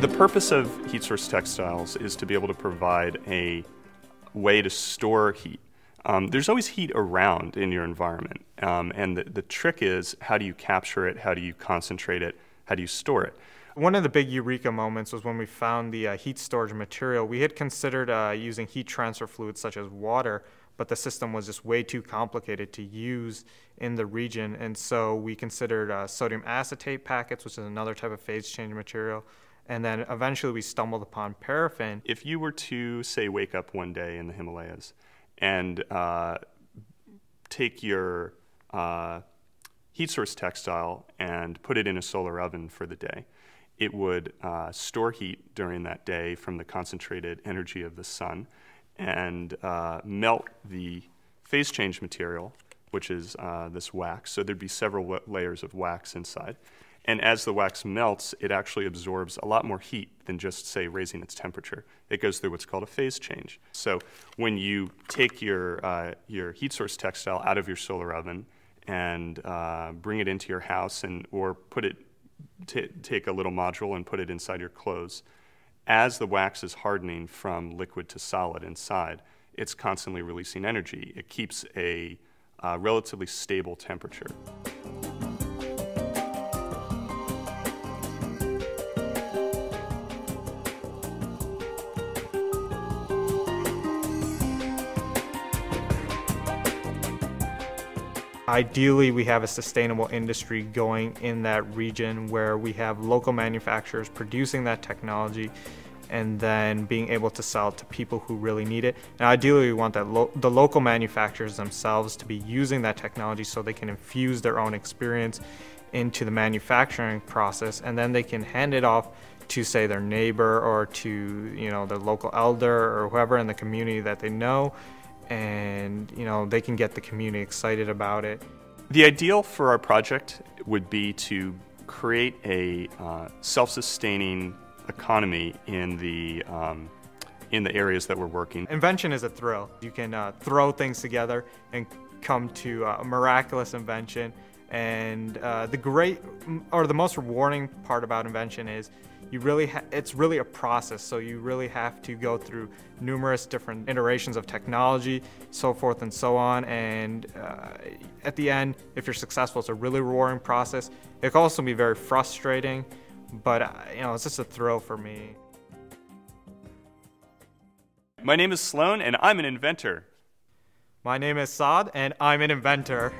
The purpose of HeatSource textiles is to be able to provide a way to store heat. There's always heat around in your environment, and the trick is, how do you capture it, how do you concentrate it, how do you store it? One of the big eureka moments was when we found the heat storage material. We had considered using heat transfer fluids such as water, but the system was just way too complicated to use in the region, and so we considered sodium acetate packets, which is another type of phase change material, and then eventually we stumbled upon paraffin. If you were to, say, wake up one day in the Himalayas and take your HeatSource textile and put it in a solar oven for the day, it would store heat during that day from the concentrated energy of the sun and melt the phase change material, which is this wax. So there'd be several layers of wax inside. And as the wax melts, it actually absorbs a lot more heat than just, say, raising its temperature. It goes through what's called a phase change. So when you take your HeatSource textile out of your solar oven and bring it into your house, or put it, take a little module and put it inside your clothes, as the wax is hardening from liquid to solid inside, it's constantly releasing energy. It keeps a relatively stable temperature. Ideally, we have a sustainable industry going in that region where we have local manufacturers producing that technology and then being able to sell it to people who really need it. And ideally, we want that the local manufacturers themselves to be using that technology so they can infuse their own experience into the manufacturing process, and then they can hand it off to, say, their neighbor or to, their local elder or whoever in the community that they know, and they can get the community excited about it. The ideal for our project would be to create a self-sustaining economy in the areas that we're working. Invention is a thrill. You can throw things together and come to a miraculous invention. And the most rewarding part about invention is it's really a process, so you really have to go through numerous different iterations of technology, so forth and so on, and at the end, if you're successful, it's a really rewarding process. It can also be very frustrating, but it's just a thrill for me. My name is Sloan, and I'm an inventor. My name is Saad, and I'm an inventor.